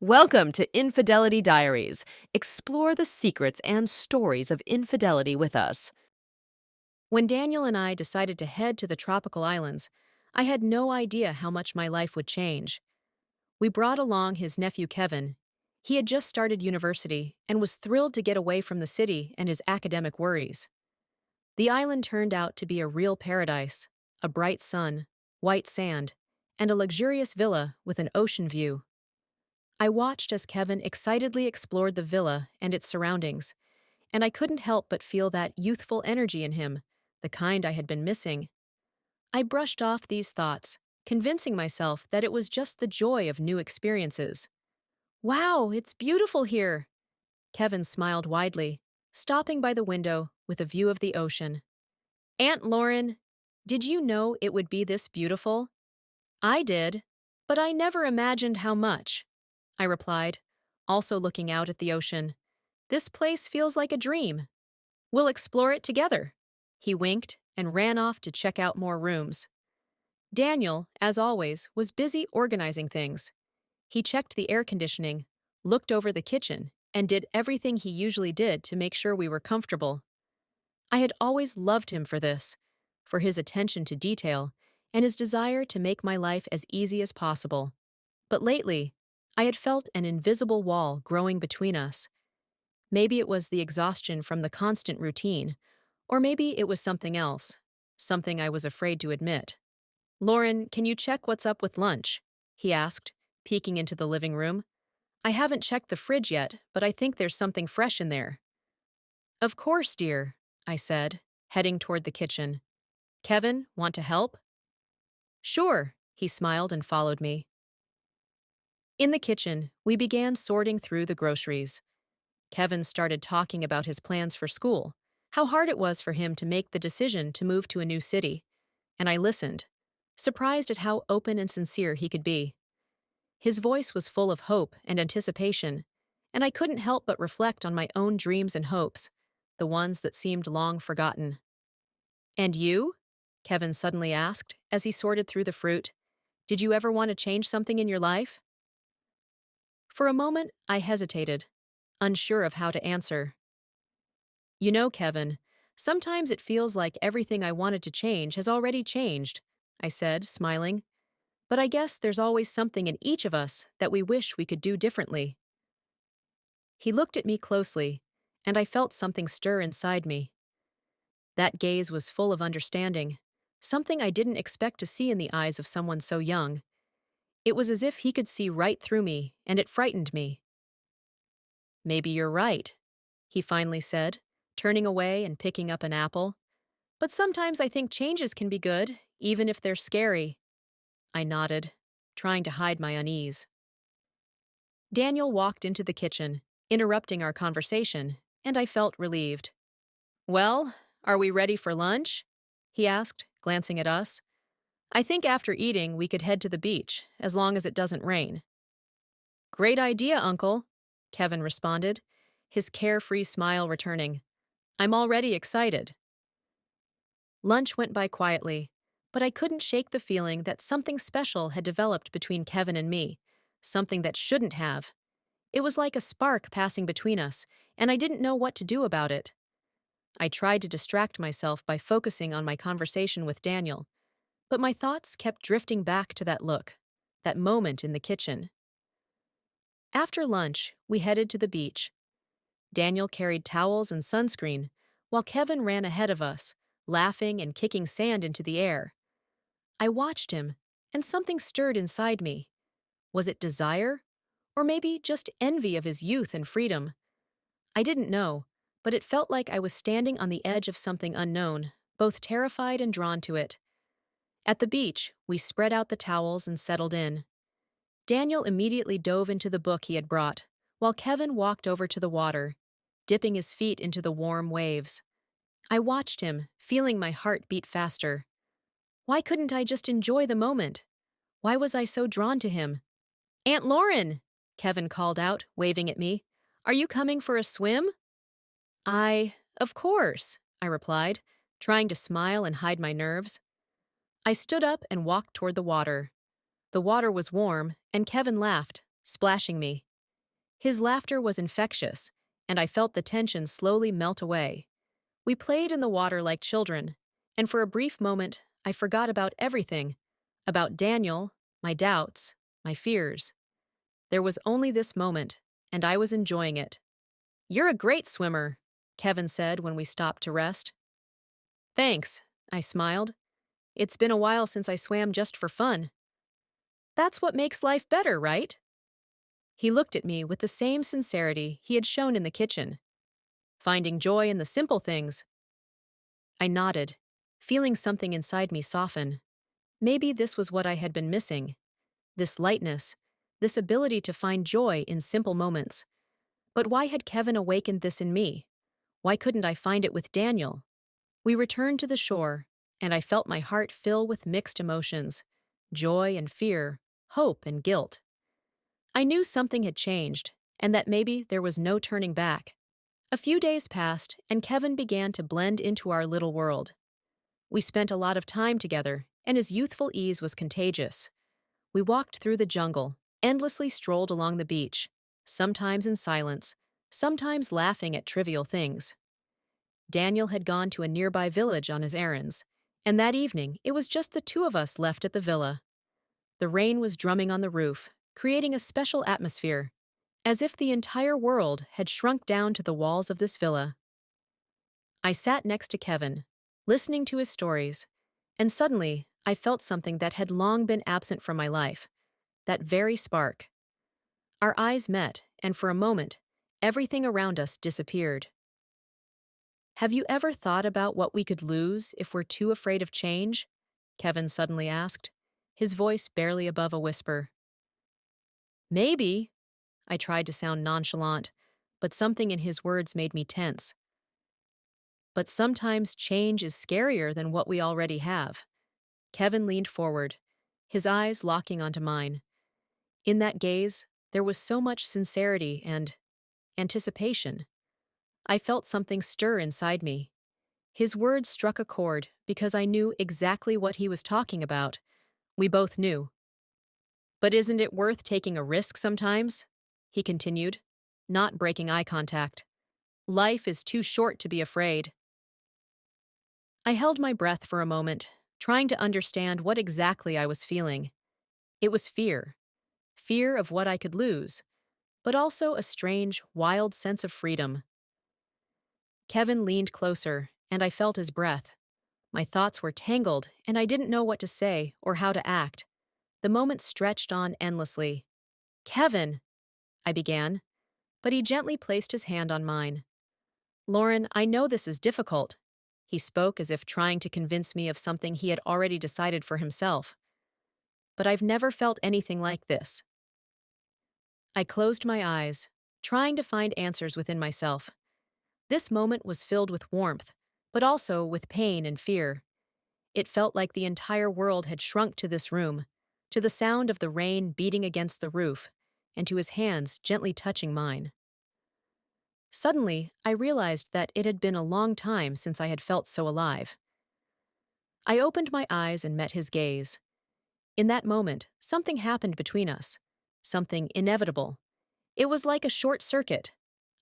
Welcome to Infidelity Diaries. Explore the secrets and stories of infidelity with us. When Daniel and I decided to head to the tropical islands, I had no idea how much my life would change. We brought along his nephew Kevin. He had just started university and was thrilled to get away from the city and his academic worries. The island turned out to be a real paradise, a bright sun, white sand, and a luxurious villa with an ocean view. I watched as Kevin excitedly explored the villa and its surroundings, and I couldn't help but feel that youthful energy in him, the kind I had been missing. I brushed off these thoughts, convincing myself that it was just the joy of new experiences. Wow, it's beautiful here! Kevin smiled widely, stopping by the window with a view of the ocean. Aunt Lauren, did you know it would be this beautiful? I did, but I never imagined how much, I replied, also looking out at the ocean. This place feels like a dream. We'll explore it together. He winked and ran off to check out more rooms. Daniel, as always, was busy organizing things. He checked the air conditioning, looked over the kitchen, and did everything he usually did to make sure we were comfortable. I had always loved him for his attention to detail, and his desire to make my life as easy as possible. But lately, I had felt an invisible wall growing between us. Maybe it was the exhaustion from the constant routine, or maybe it was something else, something I was afraid to admit. Lauren, can you check what's up with lunch? He asked, peeking into the living room. I haven't checked the fridge yet, but I think there's something fresh in there. Of course, dear, I said, heading toward the kitchen. Kevin, want to help? Sure, he smiled and followed me. In the kitchen, we began sorting through the groceries. Kevin started talking about his plans for school, how hard it was for him to make the decision to move to a new city, and I listened, surprised at how open and sincere he could be. His voice was full of hope and anticipation, and I couldn't help but reflect on my own dreams and hopes, the ones that seemed long forgotten. And you? Kevin suddenly asked as he sorted through the fruit. Did you ever want to change something in your life? For a moment, I hesitated, unsure of how to answer. You know, Kevin, sometimes it feels like everything I wanted to change has already changed, I said, smiling. But I guess there's always something in each of us that we wish we could do differently. He looked at me closely, and I felt something stir inside me. That gaze was full of understanding, something I didn't expect to see in the eyes of someone so young. It was as if he could see right through me, and it frightened me. Maybe you're right, he finally said, turning away and picking up an apple. But sometimes I think changes can be good, even if they're scary. I nodded, trying to hide my unease. Daniel walked into the kitchen, interrupting our conversation, and I felt relieved. Well, are we ready for lunch? He asked, glancing at us. I think after eating we could head to the beach, as long as it doesn't rain. Great idea, Uncle, Kevin responded, his carefree smile returning. I'm already excited. Lunch went by quietly, but I couldn't shake the feeling that something special had developed between Kevin and me, something that shouldn't have. It was like a spark passing between us, and I didn't know what to do about it. I tried to distract myself by focusing on my conversation with Daniel, but my thoughts kept drifting back to that look, that moment in the kitchen. After lunch, we headed to the beach. Daniel carried towels and sunscreen, while Kevin ran ahead of us, laughing and kicking sand into the air. I watched him, and something stirred inside me. Was it desire? Or maybe just envy of his youth and freedom? I didn't know, but it felt like I was standing on the edge of something unknown, both terrified and drawn to it. At the beach, we spread out the towels and settled in. Daniel immediately dove into the book he had brought, while Kevin walked over to the water, dipping his feet into the warm waves. I watched him, feeling my heart beat faster. Why couldn't I just enjoy the moment? Why was I so drawn to him? Aunt Lauren! Kevin called out, waving at me. Are you coming for a swim? Of course, I replied, trying to smile and hide my nerves. I stood up and walked toward the water. The water was warm, and Kevin laughed, splashing me. His laughter was infectious, and I felt the tension slowly melt away. We played in the water like children, and for a brief moment, I forgot about everything about Daniel, my doubts, my fears. There was only this moment, and I was enjoying it. "You're a great swimmer," Kevin said when we stopped to rest. "Thanks," I smiled. "It's been a while since I swam just for fun." "That's what makes life better, right?" He looked at me with the same sincerity he had shown in the kitchen. "Finding joy in the simple things." I nodded, feeling something inside me soften. Maybe this was what I had been missing. This lightness, this ability to find joy in simple moments. But why had Kevin awakened this in me? Why couldn't I find it with Daniel? We returned to the shore, and I felt my heart fill with mixed emotions: joy and fear, hope and guilt. I knew something had changed, and that maybe there was no turning back. A few days passed, and Kevin began to blend into our little world. We spent a lot of time together, and his youthful ease was contagious. We walked through the jungle, endlessly strolled along the beach, sometimes in silence, sometimes laughing at trivial things. Daniel had gone to a nearby village on his errands, and that evening it was just the two of us left at the villa. The rain was drumming on the roof, creating a special atmosphere, as if the entire world had shrunk down to the walls of this villa. I sat next to Kevin, listening to his stories, and suddenly I felt something that had long been absent from my life: that very spark. Our eyes met, and for a moment, everything around us disappeared. "Have you ever thought about what we could lose if we're too afraid of change?" Kevin suddenly asked, his voice barely above a whisper. "Maybe." I tried to sound nonchalant, but something in his words made me tense. "But sometimes change is scarier than what we already have." Kevin leaned forward, his eyes locking onto mine. In that gaze, there was so much sincerity and anticipation. I felt something stir inside me. His words struck a chord because I knew exactly what he was talking about. We both knew. "But isn't it worth taking a risk sometimes?" he continued, not breaking eye contact. "Life is too short to be afraid." I held my breath for a moment, trying to understand what exactly I was feeling. It was fear. Fear of what I could lose, but also a strange, wild sense of freedom. Kevin leaned closer, and I felt his breath. My thoughts were tangled, and I didn't know what to say or how to act. The moment stretched on endlessly. "Kevin," I began, but he gently placed his hand on mine. "Lauren, I know this is difficult." He spoke as if trying to convince me of something he had already decided for himself. "But I've never felt anything like this." I closed my eyes, trying to find answers within myself. This moment was filled with warmth, but also with pain and fear. It felt like the entire world had shrunk to this room, to the sound of the rain beating against the roof, and to his hands gently touching mine. Suddenly, I realized that it had been a long time since I had felt so alive. I opened my eyes and met his gaze. In that moment, something happened between us, something inevitable. It was like a short circuit.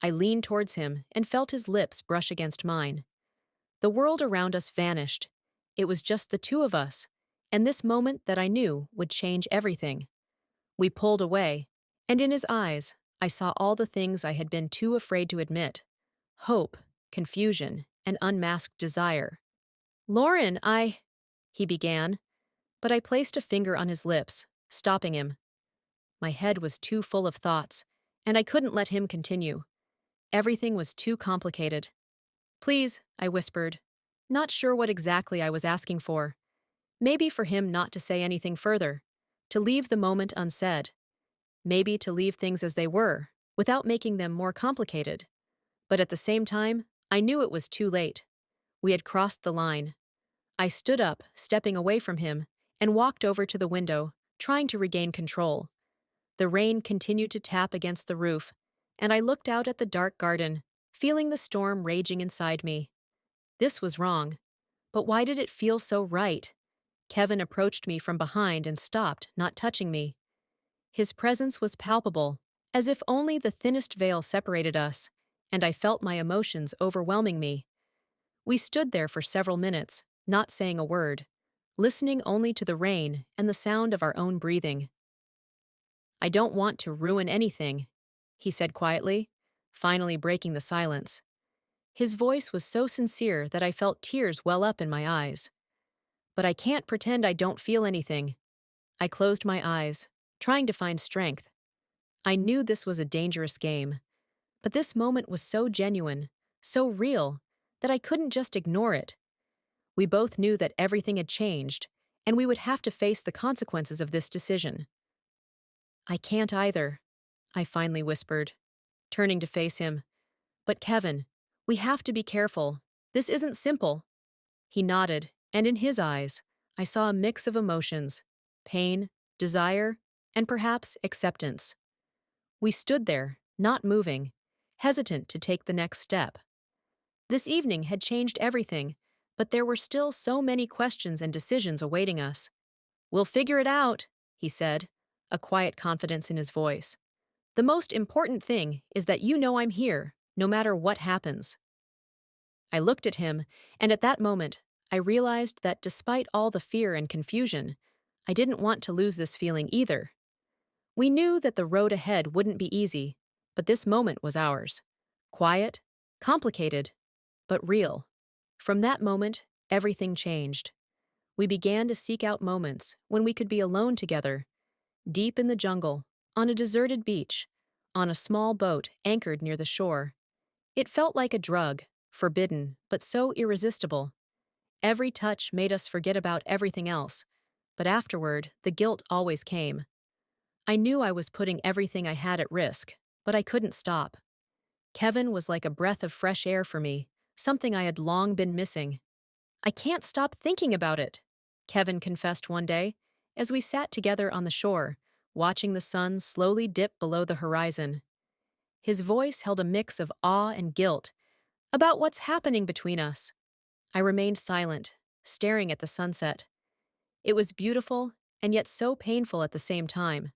I leaned towards him and felt his lips brush against mine. The world around us vanished. It was just the two of us, and this moment that I knew would change everything. We pulled away, and in his eyes, I saw all the things I had been too afraid to admit: hope, confusion, and unmasked desire. "Lauren, he began, but I placed a finger on his lips, stopping him. My head was too full of thoughts, and I couldn't let him continue. Everything was too complicated. "Please," I whispered, not sure what exactly I was asking for. Maybe for him not to say anything further, to leave the moment unsaid. Maybe to leave things as they were, without making them more complicated. But at the same time, I knew it was too late. We had crossed the line. I stood up, stepping away from him, and walked over to the window, trying to regain control. The rain continued to tap against the roof, and I looked out at the dark garden, feeling the storm raging inside me. This was wrong. But why did it feel so right? Kevin approached me from behind and stopped, not touching me. His presence was palpable, as if only the thinnest veil separated us, and I felt my emotions overwhelming me. We stood there for several minutes, not saying a word, listening only to the rain and the sound of our own breathing. "I don't want to ruin anything," he said quietly, finally breaking the silence. His voice was so sincere that I felt tears well up in my eyes. "But I can't pretend I don't feel anything." I closed my eyes, trying to find strength. I knew this was a dangerous game, but this moment was so genuine, so real, that I couldn't just ignore it. We both knew that everything had changed, and we would have to face the consequences of this decision. "I can't either," I finally whispered, turning to face him. "But Kevin, we have to be careful. This isn't simple." He nodded, and in his eyes, I saw a mix of emotions: pain, desire, and perhaps acceptance. We stood there, not moving, hesitant to take the next step. This evening had changed everything, but there were still so many questions and decisions awaiting us. "We'll figure it out," he said, a quiet confidence in his voice. "The most important thing is that you know I'm here, no matter what happens." I looked at him, and at that moment, I realized that despite all the fear and confusion, I didn't want to lose this feeling either. We knew that the road ahead wouldn't be easy, but this moment was ours. Quiet, complicated, but real. From that moment, everything changed. We began to seek out moments when we could be alone together, deep in the jungle, on a deserted beach, on a small boat anchored near the shore. It felt like a drug, forbidden, but so irresistible. Every touch made us forget about everything else, but afterward, the guilt always came. I knew I was putting everything I had at risk, but I couldn't stop. Kevin was like a breath of fresh air for me, something I had long been missing. "I can't stop thinking about it," Kevin confessed one day, as we sat together on the shore, watching the sun slowly dip below the horizon. His voice held a mix of awe and guilt about what's happening between us. I remained silent, staring at the sunset. It was beautiful and yet so painful at the same time.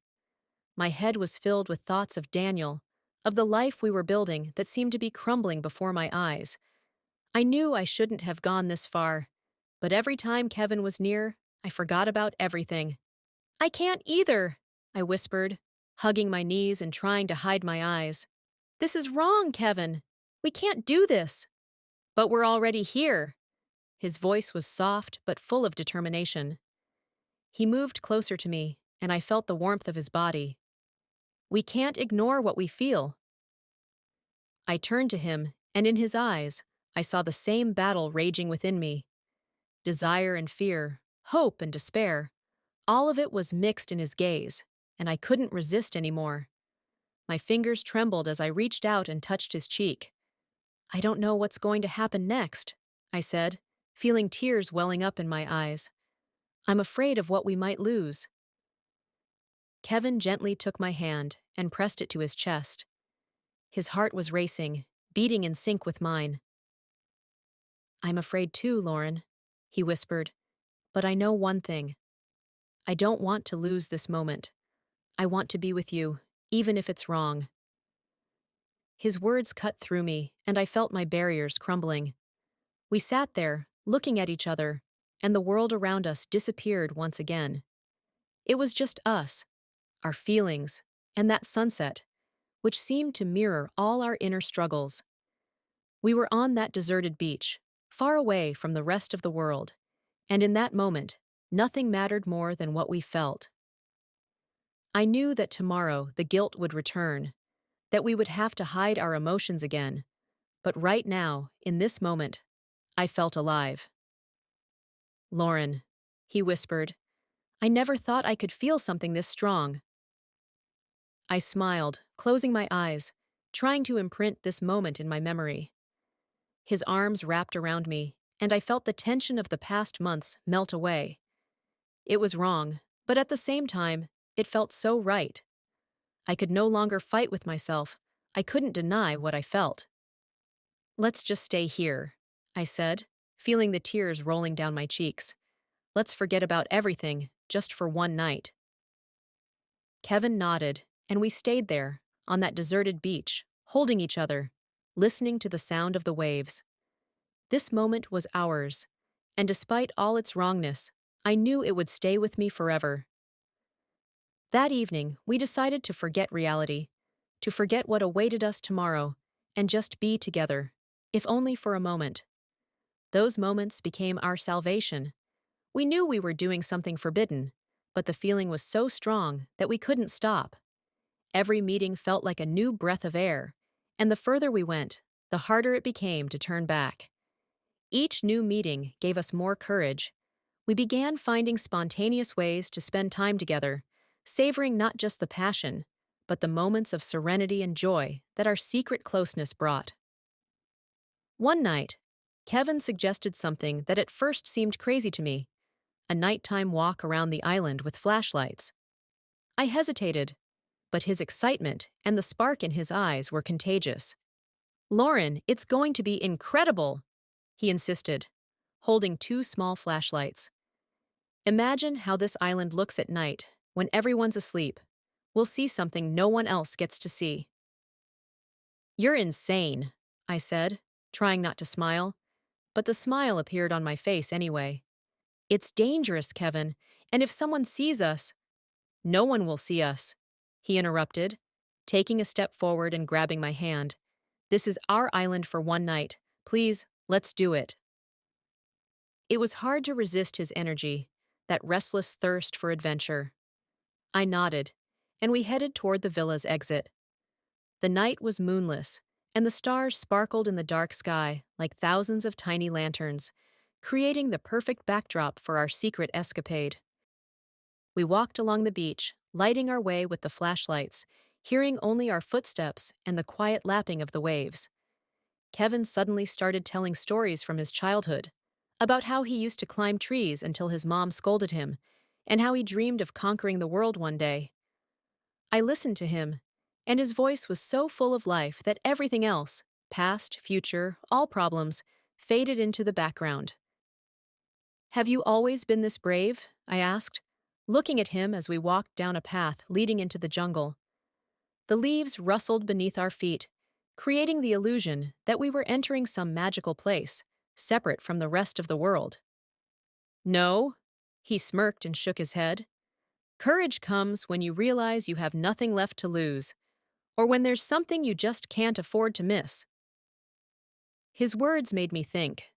My head was filled with thoughts of Daniel, of the life we were building that seemed to be crumbling before my eyes. I knew I shouldn't have gone this far, but every time Kevin was near, I forgot about everything. "I can't either," I whispered, hugging my knees and trying to hide my eyes. "This is wrong, Kevin. We can't do this." "But we're already here." His voice was soft but full of determination. He moved closer to me, and I felt the warmth of his body. "We can't ignore what we feel." I turned to him, and in his eyes, I saw the same battle raging within me. Desire and fear, hope and despair, all of it was mixed in his gaze, and I couldn't resist anymore. My fingers trembled as I reached out and touched his cheek. "I don't know what's going to happen next," I said, feeling tears welling up in my eyes. "I'm afraid of what we might lose." Kevin gently took my hand and pressed it to his chest. His heart was racing, beating in sync with mine. "I'm afraid too, Lauren," he whispered, "but I know one thing. I don't want to lose this moment. I want to be with you, even if it's wrong." His words cut through me, and I felt my barriers crumbling. We sat there, looking at each other, and the world around us disappeared once again. It was just us, our feelings, and that sunset, which seemed to mirror all our inner struggles. We were on that deserted beach, far away from the rest of the world, and in that moment, nothing mattered more than what we felt. I knew that tomorrow the guilt would return, that we would have to hide our emotions again, but right now, in this moment, I felt alive. "Lauren," he whispered, "I never thought I could feel something this strong." I smiled, closing my eyes, trying to imprint this moment in my memory. His arms wrapped around me, and I felt the tension of the past months melt away. It was wrong, but at the same time, it felt so right. I could no longer fight with myself. I couldn't deny what I felt. "Let's just stay here," I said, feeling the tears rolling down my cheeks. "Let's forget about everything, just for one night." Kevin nodded, and we stayed there, on that deserted beach, holding each other, listening to the sound of the waves. This moment was ours, and despite all its wrongness, I knew it would stay with me forever. That evening, we decided to forget reality, to forget what awaited us tomorrow, and just be together, if only for a moment. Those moments became our salvation. We knew we were doing something forbidden, but the feeling was so strong that we couldn't stop. Every meeting felt like a new breath of air, and the further we went, the harder it became to turn back. Each new meeting gave us more courage. We began finding spontaneous ways to spend time together, savoring not just the passion, but the moments of serenity and joy that our secret closeness brought. One night, Kevin suggested something that at first seemed crazy to me: a nighttime walk around the island with flashlights. I hesitated, but his excitement and the spark in his eyes were contagious. "Lauren, it's going to be incredible!" he insisted, holding two small flashlights. "Imagine how this island looks at night, when everyone's asleep. We'll see something no one else gets to see." "You're insane," I said, trying not to smile, but the smile appeared on my face anyway. "It's dangerous, Kevin, and if someone sees us—" "No one will see us," he interrupted, taking a step forward and grabbing my hand. "This is our island for one night. Please, let's do it." It was hard to resist his energy, that restless thirst for adventure. I nodded, and we headed toward the villa's exit. The night was moonless, and the stars sparkled in the dark sky like thousands of tiny lanterns, creating the perfect backdrop for our secret escapade. We walked along the beach, lighting our way with the flashlights, hearing only our footsteps and the quiet lapping of the waves. Kevin suddenly started telling stories from his childhood, about how he used to climb trees until his mom scolded him, and how he dreamed of conquering the world one day. I listened to him, and his voice was so full of life that everything else, past, future, all problems, faded into the background. "Have you always been this brave?" I asked, looking at him as we walked down a path leading into the jungle. The leaves rustled beneath our feet, creating the illusion that we were entering some magical place, separate from the rest of the world. "No," he smirked and shook his head. "Courage comes when you realize you have nothing left to lose, or when there's something you just can't afford to miss." His words made me think.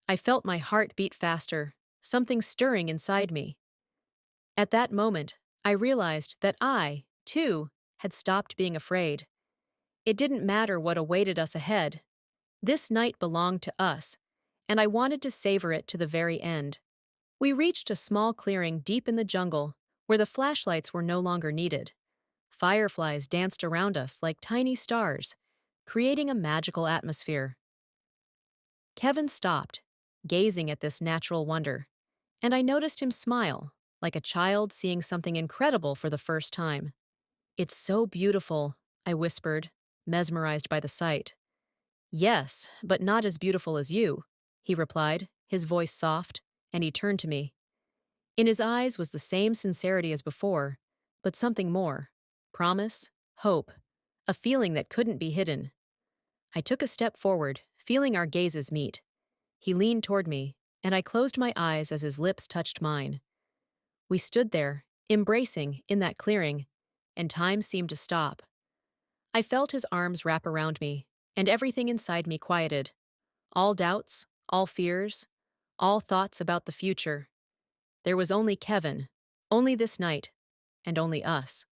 I felt my heart beat faster, something stirring inside me. At that moment, I realized that I, too, had stopped being afraid. It didn't matter what awaited us ahead. This night belonged to us, and I wanted to savor it to the very end. We reached a small clearing deep in the jungle, where the flashlights were no longer needed. Fireflies danced around us like tiny stars, creating a magical atmosphere. Kevin stopped, gazing at this natural wonder, and I noticed him smile, like a child seeing something incredible for the first time. "It's so beautiful," I whispered, mesmerized by the sight. "Yes, but not as beautiful as you," he replied, his voice soft, and he turned to me. In his eyes was the same sincerity as before, but something more: promise, hope, a feeling that couldn't be hidden. I took a step forward, feeling our gazes meet. He leaned toward me, and I closed my eyes as his lips touched mine. We stood there, embracing, in that clearing, and time seemed to stop. I felt his arms wrap around me, and everything inside me quieted. All doubts, all fears, all thoughts about the future. There was only Kevin, only this night, and only us.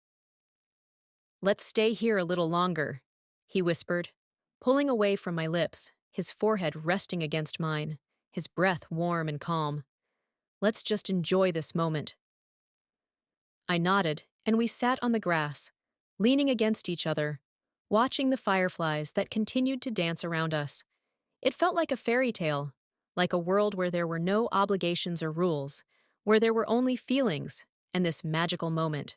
"Let's stay here a little longer," he whispered, pulling away from my lips, his forehead resting against mine, his breath warm and calm. "Let's just enjoy this moment." I nodded, and we sat on the grass, leaning against each other, watching the fireflies that continued to dance around us. It felt like a fairy tale, like a world where there were no obligations or rules, where there were only feelings and this magical moment.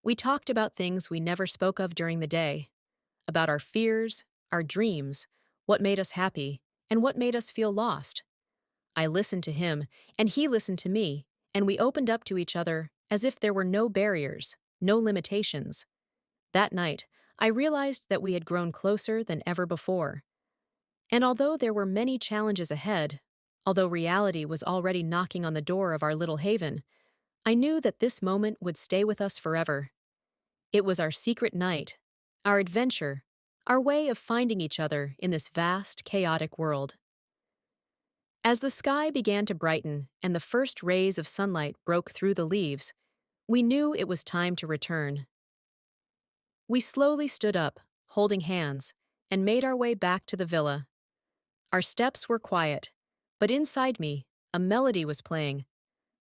We talked about things we never spoke of during the day, about our fears, our dreams, what made us happy, and what made us feel lost. I listened to him, and he listened to me, and we opened up to each other as if there were no barriers, no limitations. That night, I realized that we had grown closer than ever before. And although there were many challenges ahead, although reality was already knocking on the door of our little haven, I knew that this moment would stay with us forever. It was our secret night, our adventure, our way of finding each other in this vast, chaotic world. As the sky began to brighten and the first rays of sunlight broke through the leaves, we knew it was time to return. We slowly stood up, holding hands, and made our way back to the villa. Our steps were quiet, but inside me, a melody was playing,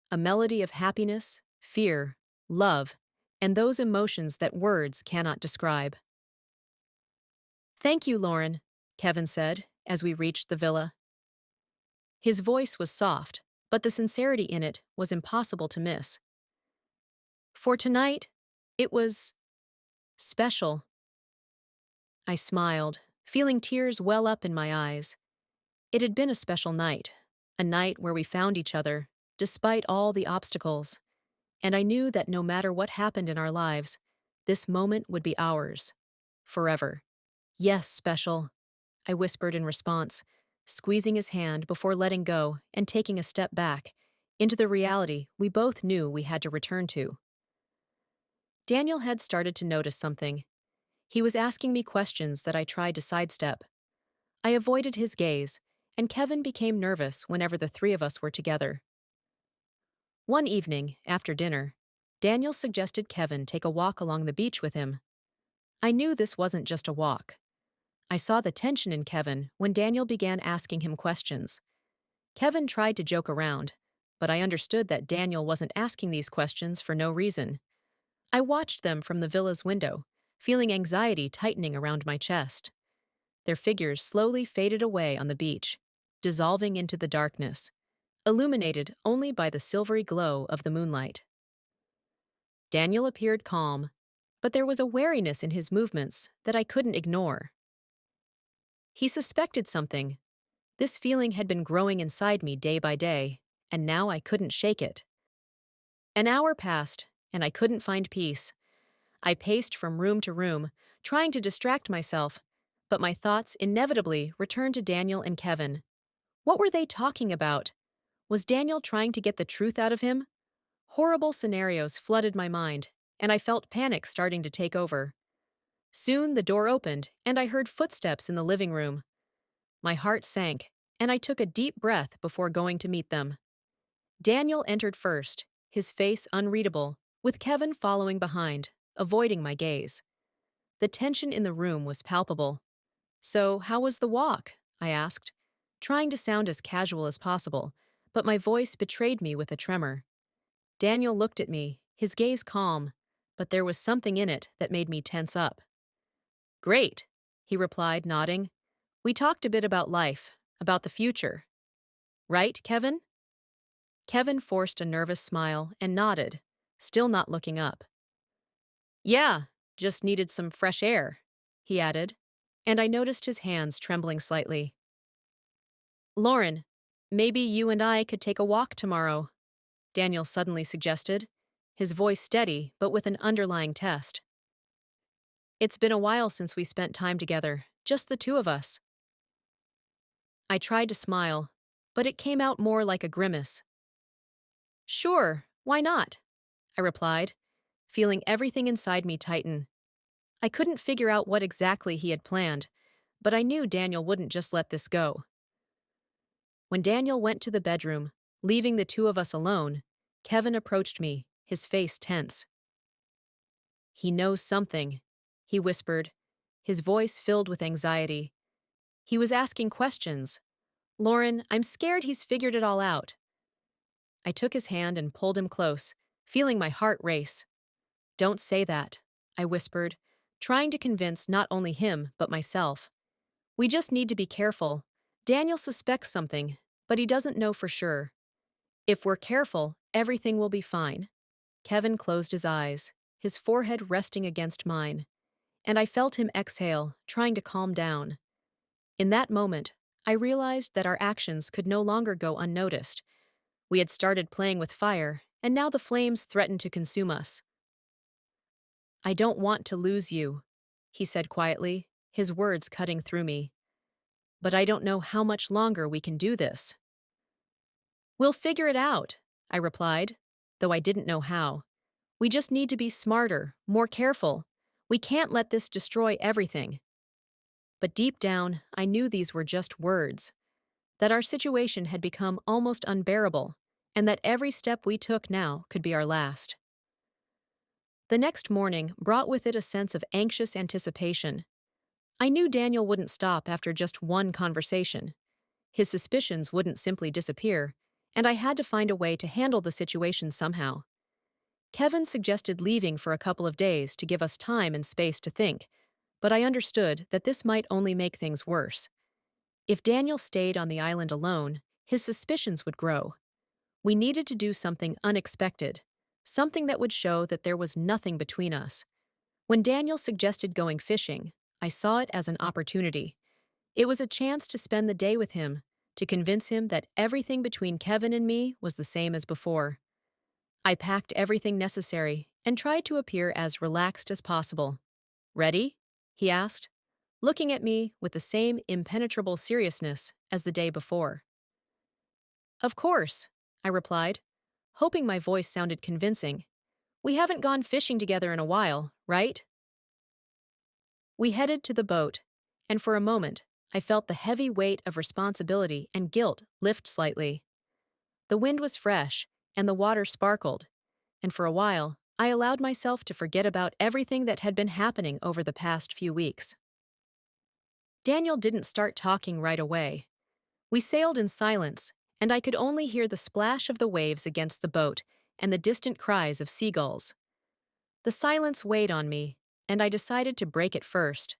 a melody of happiness, fear, love, and those emotions that words cannot describe. "Thank you, Lauren," Kevin said as we reached the villa. His voice was soft, but the sincerity in it was impossible to miss. For tonight, it was special. I smiled, feeling tears well up in my eyes. It had been a special night, a night where we found each other, despite all the obstacles, and I knew that no matter what happened in our lives, this moment would be ours, forever. "Yes, special," I whispered in response, squeezing his hand before letting go and taking a step back, into the reality we both knew we had to return to. Daniel had started to notice something. He was asking me questions that I tried to sidestep. I avoided his gaze, and Kevin became nervous whenever the three of us were together. One evening, after dinner, Daniel suggested Kevin take a walk along the beach with him. I knew this wasn't just a walk. I saw the tension in Kevin when Daniel began asking him questions. Kevin tried to joke around, but I understood that Daniel wasn't asking these questions for no reason. I watched them from the villa's window, feeling anxiety tightening around my chest. Their figures slowly faded away on the beach, dissolving into the darkness, illuminated only by the silvery glow of the moonlight. Daniel appeared calm, but there was a wariness in his movements that I couldn't ignore. He suspected something. This feeling had been growing inside me day by day, and now I couldn't shake it. An hour passed, and I couldn't find peace. I paced from room to room, trying to distract myself, but my thoughts inevitably returned to Daniel and Kevin. What were they talking about? Was Daniel trying to get the truth out of him? Horrible scenarios flooded my mind, and I felt panic starting to take over. Soon the door opened, and I heard footsteps in the living room. My heart sank, and I took a deep breath before going to meet them. Daniel entered first, his face unreadable, with Kevin following behind, avoiding my gaze. The tension in the room was palpable. "So, how was the walk?" I asked, trying to sound as casual as possible, but my voice betrayed me with a tremor. Daniel looked at me, his gaze calm, but there was something in it that made me tense up. "Great," he replied, nodding. "We talked a bit about life, about the future. Right, Kevin?" Kevin forced a nervous smile and nodded, still not looking up. "Yeah, just needed some fresh air," he added, and I noticed his hands trembling slightly. "Lauren, maybe you and I could take a walk tomorrow," Daniel suddenly suggested, his voice steady but with an underlying test. "It's been a while since we spent time together, just the two of us." I tried to smile, but it came out more like a grimace. "Sure, why not?" I replied, feeling everything inside me tighten. I couldn't figure out what exactly he had planned, but I knew Daniel wouldn't just let this go. When Daniel went to the bedroom, leaving the two of us alone, Kevin approached me, his face tense. "He knows something," he whispered, his voice filled with anxiety. He was asking questions. "Lauren, I'm scared he's figured it all out." I took his hand and pulled him close, feeling my heart race. "Don't say that," I whispered, trying to convince not only him but myself. "We just need to be careful. Daniel suspects something, but he doesn't know for sure. If we're careful, everything will be fine." Kevin closed his eyes, his forehead resting against mine, and I felt him exhale, trying to calm down. In that moment, I realized that our actions could no longer go unnoticed. We had started playing with fire, and now the flames threatened to consume us. "I don't want to lose you," he said quietly, his words cutting through me. But I don't know how much longer we can do this. We'll figure it out, I replied, though I didn't know how. We just need to be smarter, more careful. We can't let this destroy everything. But deep down, I knew these were just words, that our situation had become almost unbearable, and that every step we took now could be our last. The next morning brought with it a sense of anxious anticipation. I knew Daniel wouldn't stop after just one conversation. His suspicions wouldn't simply disappear, and I had to find a way to handle the situation somehow. Kevin suggested leaving for a couple of days to give us time and space to think, but I understood that this might only make things worse. If Daniel stayed on the island alone, his suspicions would grow. We needed to do something unexpected, something that would show that there was nothing between us. When Daniel suggested going fishing, I saw it as an opportunity. It was a chance to spend the day with him, to convince him that everything between Kevin and me was the same as before. I packed everything necessary and tried to appear as relaxed as possible. Ready? He asked, looking at me with the same impenetrable seriousness as the day before. Of course, I replied, hoping my voice sounded convincing. We haven't gone fishing together in a while, right? We headed to the boat, and for a moment, I felt the heavy weight of responsibility and guilt lift slightly. The wind was fresh, and the water sparkled, and for a while, I allowed myself to forget about everything that had been happening over the past few weeks. Daniel didn't start talking right away. We sailed in silence, and I could only hear the splash of the waves against the boat and the distant cries of seagulls. The silence weighed on me, and I decided to break it first.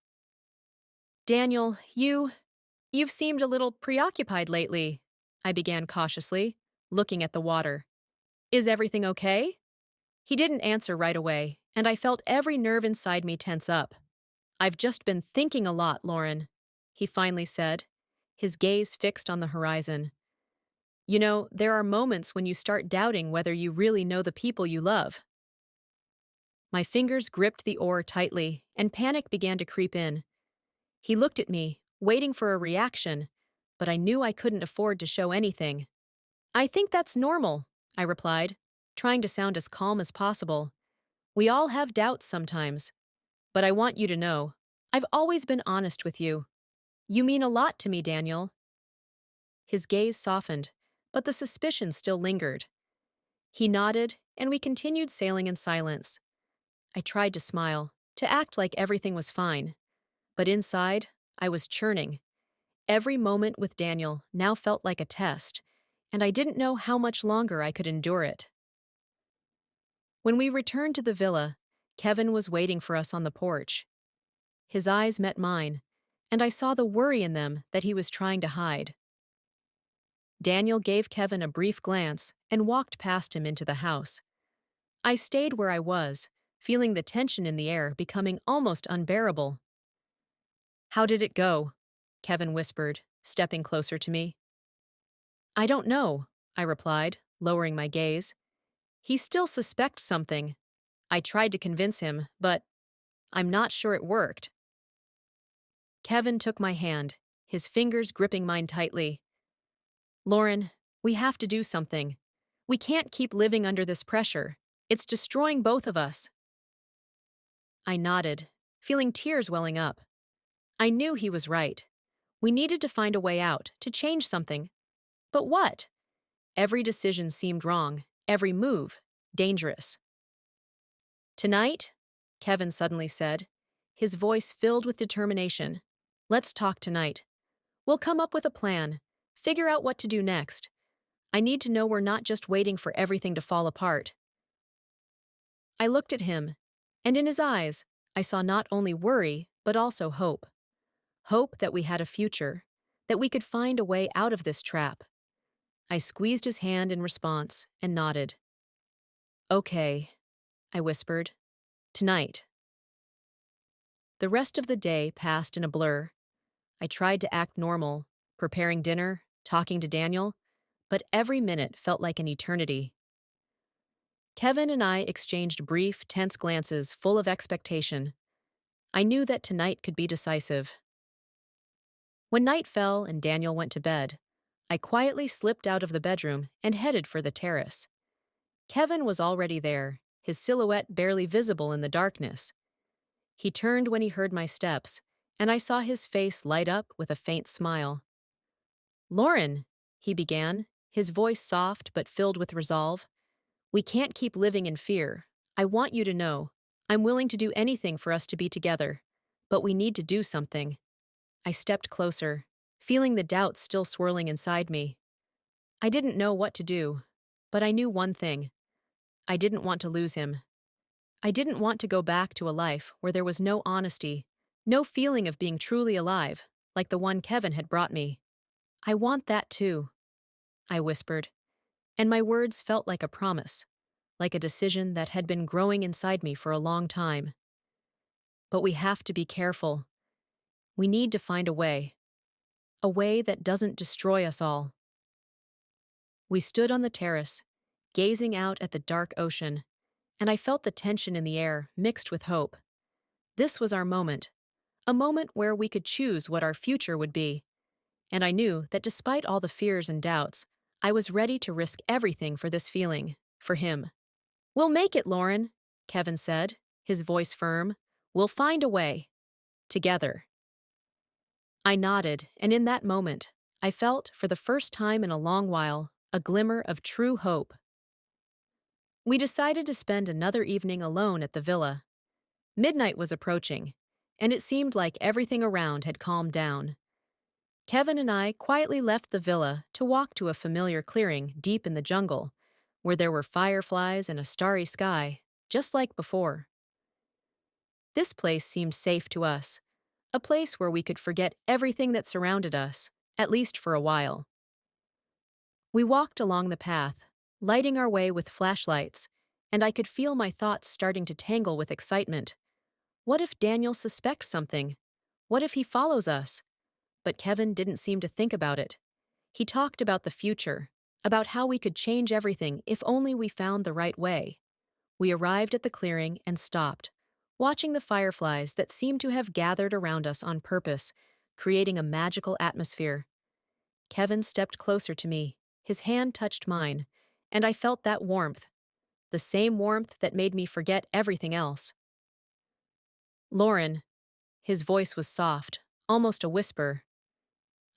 Daniel, you've seemed a little preoccupied lately, I began cautiously, looking at the water. Is everything okay? He didn't answer right away, and I felt every nerve inside me tense up. I've just been thinking a lot, Lauren, he finally said, his gaze fixed on the horizon. You know, there are moments when you start doubting whether you really know the people you love. My fingers gripped the oar tightly, and panic began to creep in. He looked at me, waiting for a reaction, but I knew I couldn't afford to show anything. I think that's normal, I replied, trying to sound as calm as possible. We all have doubts sometimes, but I want you to know, I've always been honest with you. You mean a lot to me, Daniel. His gaze softened, but the suspicion still lingered. He nodded, and we continued sailing in silence. I tried to smile, to act like everything was fine. But inside, I was churning. Every moment with Daniel now felt like a test, and I didn't know how much longer I could endure it. When we returned to the villa, Kevin was waiting for us on the porch. His eyes met mine, and I saw the worry in them that he was trying to hide. Daniel gave Kevin a brief glance and walked past him into the house. I stayed where I was, feeling the tension in the air becoming almost unbearable. How did it go? Kevin whispered, stepping closer to me. I don't know, I replied, lowering my gaze. He still suspects something. I tried to convince him, but I'm not sure it worked. Kevin took my hand, his fingers gripping mine tightly. Lauren, we have to do something. We can't keep living under this pressure. It's destroying both of us. I nodded, feeling tears welling up. I knew he was right. We needed to find a way out, to change something. But what? Every decision seemed wrong, every move dangerous. Tonight, Kevin suddenly said, his voice filled with determination. Let's talk tonight. We'll come up with a plan, figure out what to do next. I need to know we're not just waiting for everything to fall apart. I looked at him, and in his eyes, I saw not only worry, but also hope. Hope that we had a future, that we could find a way out of this trap. I squeezed his hand in response and nodded. Okay, I whispered. Tonight. The rest of the day passed in a blur. I tried to act normal, preparing dinner, talking to Daniel, but every minute felt like an eternity. Kevin and I exchanged brief, tense glances full of expectation. I knew that tonight could be decisive. When night fell and Daniel went to bed, I quietly slipped out of the bedroom and headed for the terrace. Kevin was already there, his silhouette barely visible in the darkness. He turned when he heard my steps, and I saw his face light up with a faint smile. "Lauren," he began, his voice soft but filled with resolve, "we can't keep living in fear. I want you to know. I'm willing to do anything for us to be together. But we need to do something." I stepped closer, feeling the doubt still swirling inside me. I didn't know what to do, but I knew one thing. I didn't want to lose him. I didn't want to go back to a life where there was no honesty, no feeling of being truly alive, like the one Kevin had brought me. "I want that too," I whispered, and my words felt like a promise, like a decision that had been growing inside me for a long time. But we have to be careful. We need to find a way that doesn't destroy us all. We stood on the terrace, gazing out at the dark ocean, and I felt the tension in the air mixed with hope. This was our moment, a moment where we could choose what our future would be. And I knew that despite all the fears and doubts, I was ready to risk everything for this feeling, for him. "We'll make it, Lauren," Kevin said, his voice firm. "We'll find a way. Together." I nodded, and in that moment, I felt, for the first time in a long while, a glimmer of true hope. We decided to spend another evening alone at the villa. Midnight was approaching, and it seemed like everything around had calmed down. Kevin and I quietly left the villa to walk to a familiar clearing deep in the jungle, where there were fireflies and a starry sky, just like before. This place seemed safe to us, a place where we could forget everything that surrounded us, at least for a while. We walked along the path, lighting our way with flashlights, and I could feel my thoughts starting to tangle with excitement. What if Daniel suspects something? What if he follows us? But Kevin didn't seem to think about it. He talked about the future, about how we could change everything if only we found the right way. We arrived at the clearing and stopped, watching the fireflies that seemed to have gathered around us on purpose, creating a magical atmosphere. Kevin stepped closer to me, his hand touched mine, and I felt that warmth, the same warmth that made me forget everything else. "Lauren," his voice was soft, almost a whisper,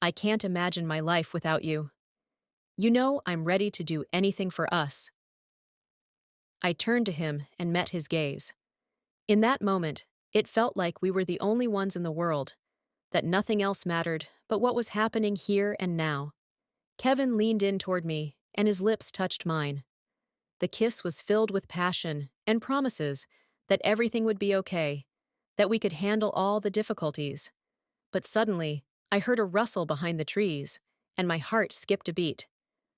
"I can't imagine my life without you. You know I'm ready to do anything for us." I turned to him and met his gaze. In that moment, it felt like we were the only ones in the world, that nothing else mattered but what was happening here and now. Kevin leaned in toward me, and his lips touched mine. The kiss was filled with passion and promises that everything would be okay, that we could handle all the difficulties. But suddenly, I heard a rustle behind the trees, and my heart skipped a beat.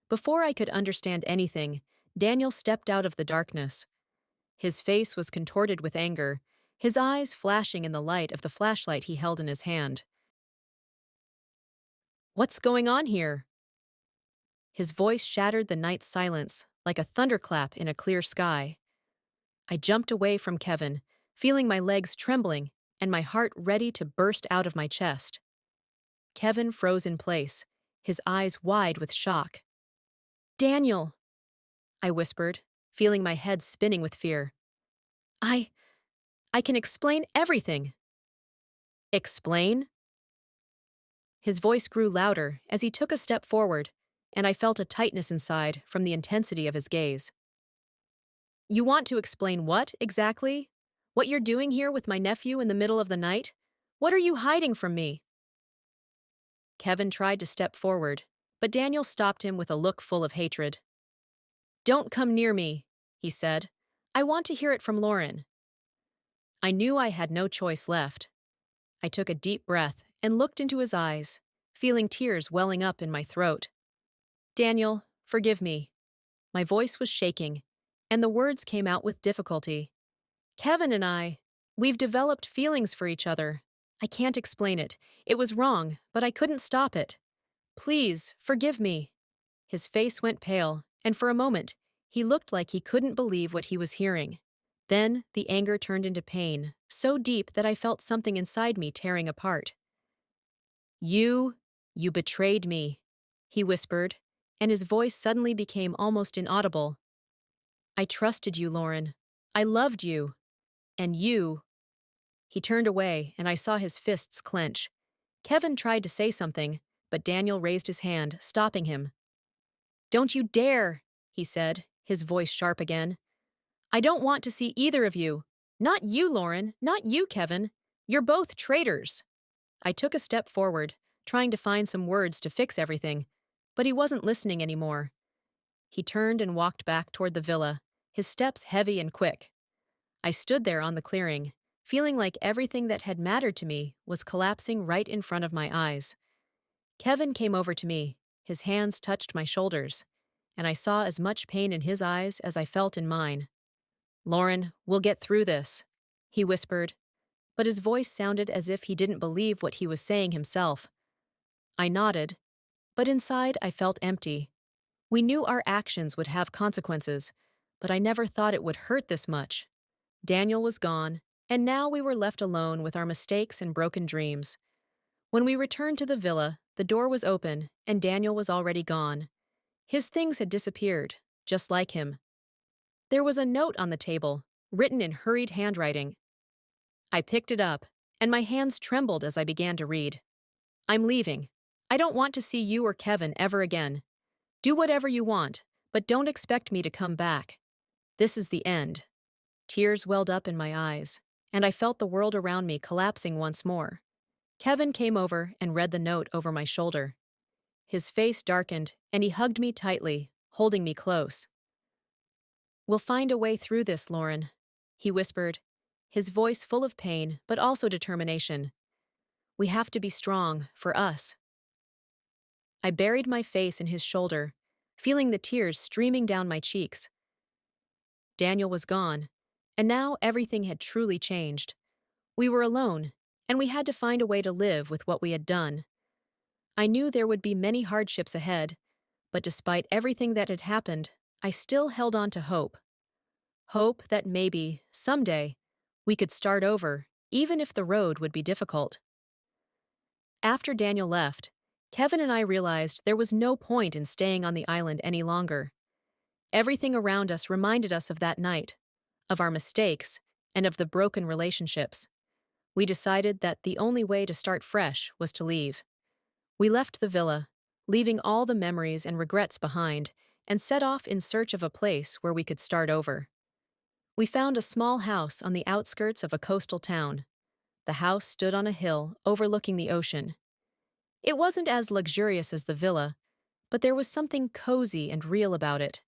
Before I could understand anything, Daniel stepped out of the darkness. His face was contorted with anger, his eyes flashing in the light of the flashlight he held in his hand. "What's going on here?" His voice shattered the night's silence like a thunderclap in a clear sky. I jumped away from Kevin, feeling my legs trembling and my heart ready to burst out of my chest. Kevin froze in place, his eyes wide with shock. "Daniel," I whispered, feeling my head spinning with fear. I I can explain everything." "Explain?" His voice grew louder as he took a step forward, and I felt a tightness inside from the intensity of his gaze. "You want to explain what, exactly? What you're doing here with my nephew in the middle of the night? What are you hiding from me?" Kevin tried to step forward, but Daniel stopped him with a look full of hatred. "Don't come near me," he said. "I want to hear it from Lauren." I knew I had no choice left. I took a deep breath and looked into his eyes, feeling tears welling up in my throat. "Daniel, forgive me." My voice was shaking, and the words came out with difficulty. "Kevin and we've developed feelings for each other. I can't explain it. It was wrong, but I couldn't stop it. Please, forgive me." His face went pale, and for a moment, he looked like he couldn't believe what he was hearing. Then the anger turned into pain, so deep that I felt something inside me tearing apart. You, you betrayed me, he whispered, and his voice suddenly became almost inaudible. I trusted you, Lauren. I loved you. And you. He turned away, and I saw his fists clench. Kevin tried to say something, but Daniel raised his hand, stopping him. Don't you dare, he said, his voice sharp again. I don't want to see either of you. Not you, Lauren. Not you, Kevin. You're both traitors. I took a step forward, trying to find some words to fix everything, but he wasn't listening anymore. He turned and walked back toward the villa, his steps heavy and quick. I stood there on the clearing, feeling like everything that had mattered to me was collapsing right in front of my eyes. Kevin came over to me, his hands touched my shoulders, and I saw as much pain in his eyes as I felt in mine. Lauren, we'll get through this, he whispered, but his voice sounded as if he didn't believe what he was saying himself. I nodded, but inside I felt empty. We knew our actions would have consequences, but I never thought it would hurt this much. Daniel was gone, and now we were left alone with our mistakes and broken dreams. When we returned to the villa, the door was open, and Daniel was already gone. His things had disappeared, just like him. There was a note on the table, written in hurried handwriting. I picked it up, and my hands trembled as I began to read. I'm leaving. I don't want to see you or Kevin ever again. Do whatever you want, but don't expect me to come back. This is the end. Tears welled up in my eyes, and I felt the world around me collapsing once more. Kevin came over and read the note over my shoulder. His face darkened, and he hugged me tightly, holding me close. We'll find a way through this, Lauren, he whispered, his voice full of pain but also determination. We have to be strong, for us. I buried my face in his shoulder, feeling the tears streaming down my cheeks. Daniel was gone, and now everything had truly changed. We were alone, and we had to find a way to live with what we had done. I knew there would be many hardships ahead, but despite everything that had happened, I still held on to hope. Hope that maybe, someday, we could start over, even if the road would be difficult. After Daniel left, Kevin and I realized there was no point in staying on the island any longer. Everything around us reminded us of that night, of our mistakes, and of the broken relationships. We decided that the only way to start fresh was to leave. We left the villa, leaving all the memories and regrets behind, and set off in search of a place where we could start over. We found a small house on the outskirts of a coastal town. The house stood on a hill overlooking the ocean. It wasn't as luxurious as the villa, but there was something cozy and real about it.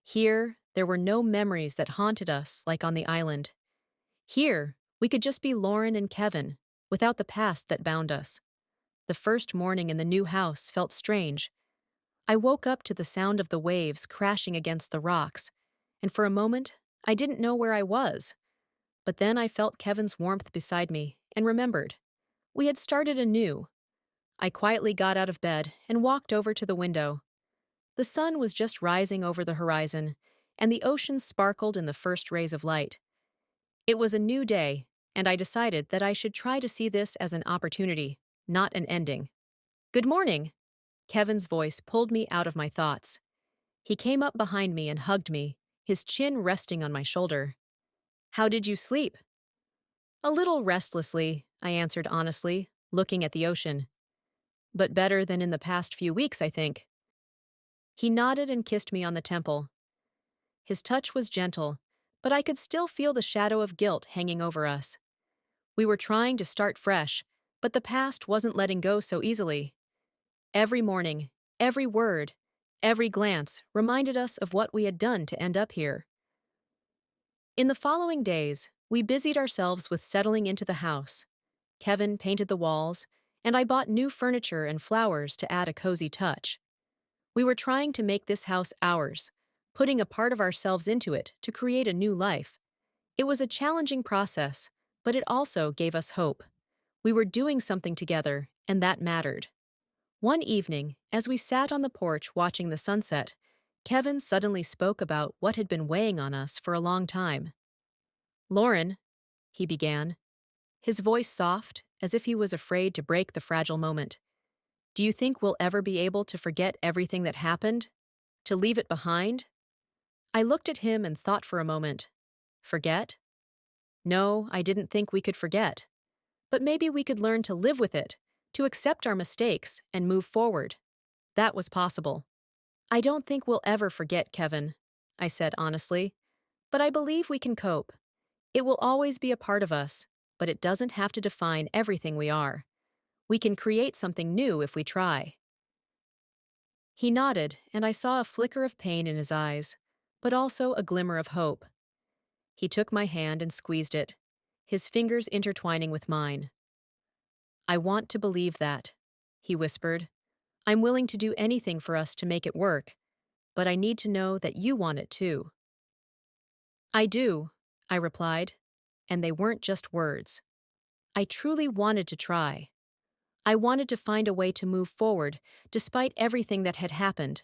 Here, there were no memories that haunted us like on the island. Here, we could just be Lauren and Kevin, without the past that bound us. The first morning in the new house felt strange. I woke up to the sound of the waves crashing against the rocks, and for a moment, I didn't know where I was. But then I felt Kevin's warmth beside me and remembered. We had started anew. I quietly got out of bed and walked over to the window. The sun was just rising over the horizon, and the ocean sparkled in the first rays of light. It was a new day, and I decided that I should try to see this as an opportunity, not an ending. Good morning! Kevin's voice pulled me out of my thoughts. He came up behind me and hugged me, his chin resting on my shoulder. How did you sleep? A little restlessly, I answered honestly, looking at the ocean. But better than in the past few weeks, I think. He nodded and kissed me on the temple. His touch was gentle, but I could still feel the shadow of guilt hanging over us. We were trying to start fresh, but the past wasn't letting go so easily. Every morning, every word, every glance reminded us of what we had done to end up here. In the following days, we busied ourselves with settling into the house. Kevin painted the walls, and I bought new furniture and flowers to add a cozy touch. We were trying to make this house ours, putting a part of ourselves into it to create a new life. It was a challenging process, but it also gave us hope. We were doing something together, and that mattered. One evening, as we sat on the porch watching the sunset, Kevin suddenly spoke about what had been weighing on us for a long time. Lauren, he began, his voice soft, as if he was afraid to break the fragile moment. Do you think we'll ever be able to forget everything that happened? To leave it behind? I looked at him and thought for a moment. Forget? No, I didn't think we could forget. But maybe we could learn to live with it, to accept our mistakes and move forward. That was possible. I don't think we'll ever forget, Kevin, I said honestly, but I believe we can cope. It will always be a part of us, but it doesn't have to define everything we are. We can create something new if we try. He nodded, and I saw a flicker of pain in his eyes, but also a glimmer of hope. He took my hand and squeezed it, his fingers intertwining with mine. I want to believe that, he whispered. I'm willing to do anything for us to make it work, but I need to know that you want it too. I do, I replied, and they weren't just words. I truly wanted to try. I wanted to find a way to move forward, despite everything that had happened.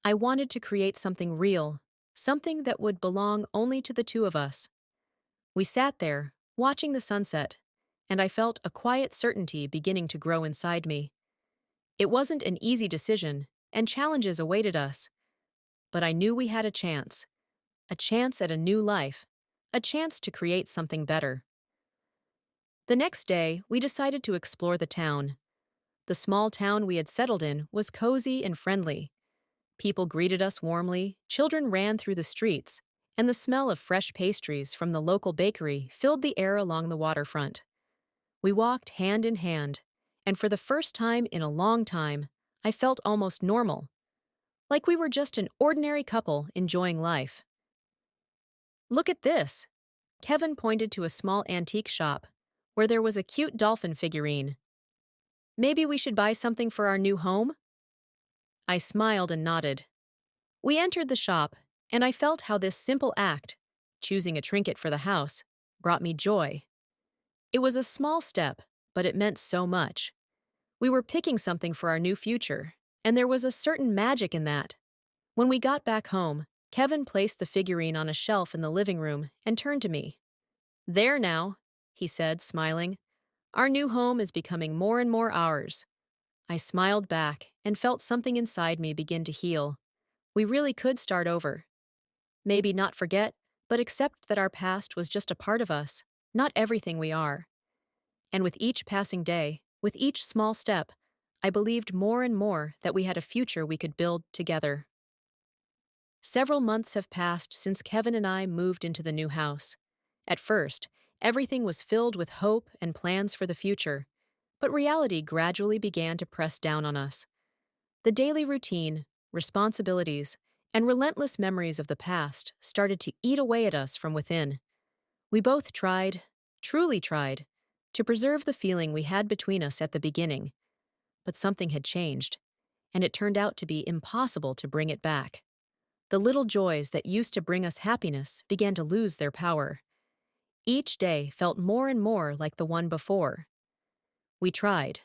I wanted to create something real, something that would belong only to the two of us. We sat there, watching the sunset, and I felt a quiet certainty beginning to grow inside me. It wasn't an easy decision, and challenges awaited us, but I knew we had a chance at a new life, a chance to create something better. The next day, we decided to explore the town. The small town we had settled in was cozy and friendly. People greeted us warmly, children ran through the streets, and the smell of fresh pastries from the local bakery filled the air along the waterfront. We walked hand in hand, and for the first time in a long time, I felt almost normal, like we were just an ordinary couple enjoying life. Look at this! Kevin pointed to a small antique shop, where there was a cute dolphin figurine. Maybe we should buy something for our new home? I smiled and nodded. We entered the shop, and I felt how this simple act, choosing a trinket for the house, brought me joy. It was a small step, but it meant so much. We were picking something for our new future, and there was a certain magic in that. When we got back home, Kevin placed the figurine on a shelf in the living room and turned to me. There now, he said, smiling. Our new home is becoming more and more ours. I smiled back and felt something inside me begin to heal. We really could start over. Maybe not forget, but accept that our past was just a part of us, not everything we are. And with each passing day, with each small step, I believed more and more that we had a future we could build together. Several months have passed since Kevin and I moved into the new house. At first, everything was filled with hope and plans for the future, but reality gradually began to press down on us. The daily routine, responsibilities, and relentless memories of the past started to eat away at us from within. We both tried, truly tried, to preserve the feeling we had between us at the beginning, but something had changed, and it turned out to be impossible to bring it back. The little joys that used to bring us happiness began to lose their power. Each day felt more and more like the one before. We tried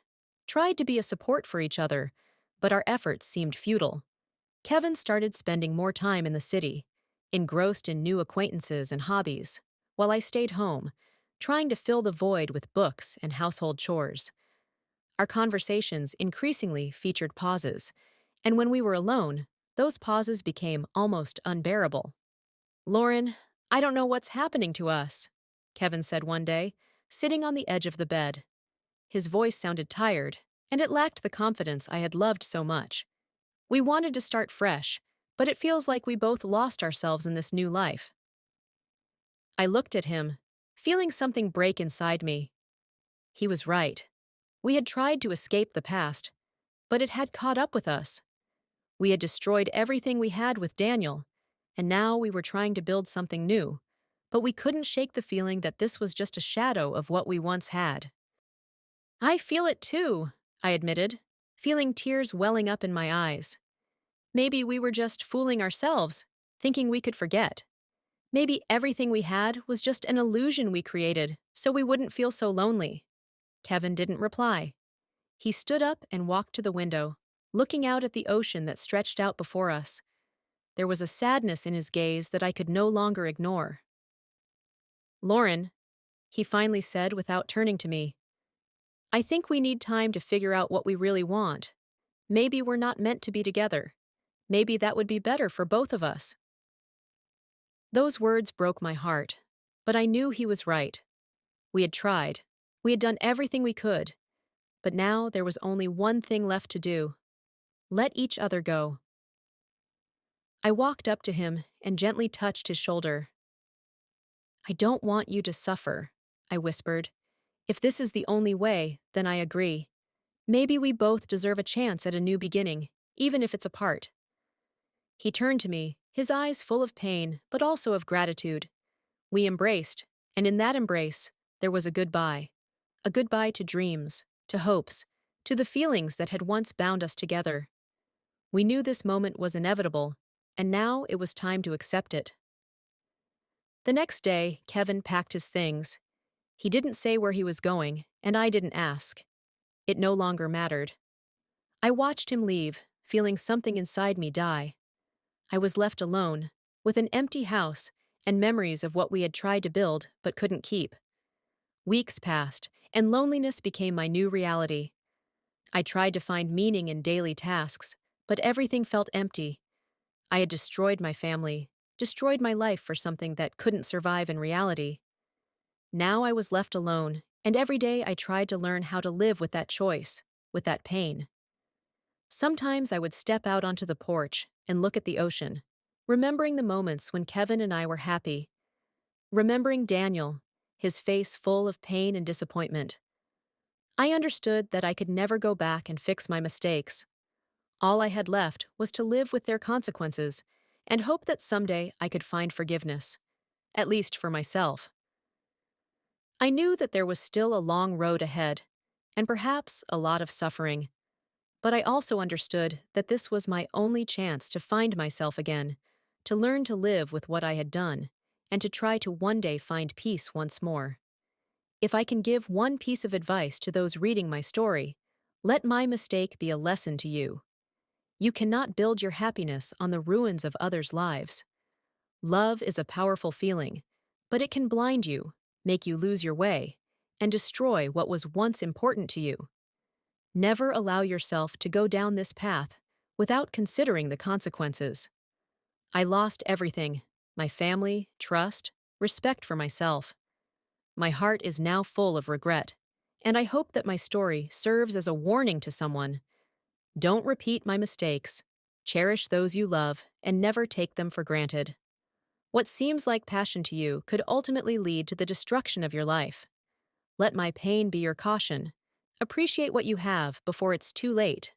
to be a support for each other, but our efforts seemed futile. Kevin started spending more time in the city, engrossed in new acquaintances and hobbies, while I stayed home, trying to fill the void with books and household chores. Our conversations increasingly featured pauses, and when we were alone, those pauses became almost unbearable. Lauren, I don't know what's happening to us, Kevin said one day, sitting on the edge of the bed. His voice sounded tired, and it lacked the confidence I had loved so much. We wanted to start fresh, but it feels like we both lost ourselves in this new life. I looked at him, feeling something break inside me. He was right. We had tried to escape the past, but it had caught up with us. We had destroyed everything we had with Daniel, and now we were trying to build something new, but we couldn't shake the feeling that this was just a shadow of what we once had. I feel it too, I admitted, feeling tears welling up in my eyes. Maybe we were just fooling ourselves, thinking we could forget. Maybe everything we had was just an illusion we created so we wouldn't feel so lonely. Kevin didn't reply. He stood up and walked to the window, looking out at the ocean that stretched out before us. There was a sadness in his gaze that I could no longer ignore. Lauren, he finally said without turning to me, I think we need time to figure out what we really want. Maybe we're not meant to be together. Maybe that would be better for both of us. Those words broke my heart, but I knew he was right. We had tried. We had done everything we could, but now there was only one thing left to do. Let each other go. I walked up to him and gently touched his shoulder. I don't want you to suffer, I whispered. If this is the only way, then I agree. Maybe we both deserve a chance at a new beginning, even if it's apart. He turned to me, his eyes full of pain, but also of gratitude. We embraced, and in that embrace, there was a goodbye. A goodbye to dreams, to hopes, to the feelings that had once bound us together. We knew this moment was inevitable, and now it was time to accept it. The next day, Kevin packed his things. He didn't say where he was going, and I didn't ask. It no longer mattered. I watched him leave, feeling something inside me die. I was left alone, with an empty house and memories of what we had tried to build but couldn't keep. Weeks passed, and loneliness became my new reality. I tried to find meaning in daily tasks, but everything felt empty. I had destroyed my family, destroyed my life for something that couldn't survive in reality. Now I was left alone, and every day I tried to learn how to live with that choice, with that pain. Sometimes I would step out onto the porch and look at the ocean, remembering the moments when Kevin and I were happy, remembering Daniel, his face full of pain and disappointment. I understood that I could never go back and fix my mistakes. All I had left was to live with their consequences and hope that someday I could find forgiveness, at least for myself. I knew that there was still a long road ahead, and perhaps a lot of suffering. But I also understood that this was my only chance to find myself again, to learn to live with what I had done, and to try to one day find peace once more. If I can give one piece of advice to those reading my story, let my mistake be a lesson to you. You cannot build your happiness on the ruins of others' lives. Love is a powerful feeling, but it can blind you, make you lose your way, and destroy what was once important to you. Never allow yourself to go down this path without considering the consequences. I lost everything: my family, trust, respect for myself. My heart is now full of regret, and I hope that my story serves as a warning to someone. Don't repeat my mistakes. Cherish those you love and never take them for granted. What seems like passion to you could ultimately lead to the destruction of your life. Let my pain be your caution. Appreciate what you have before it's too late.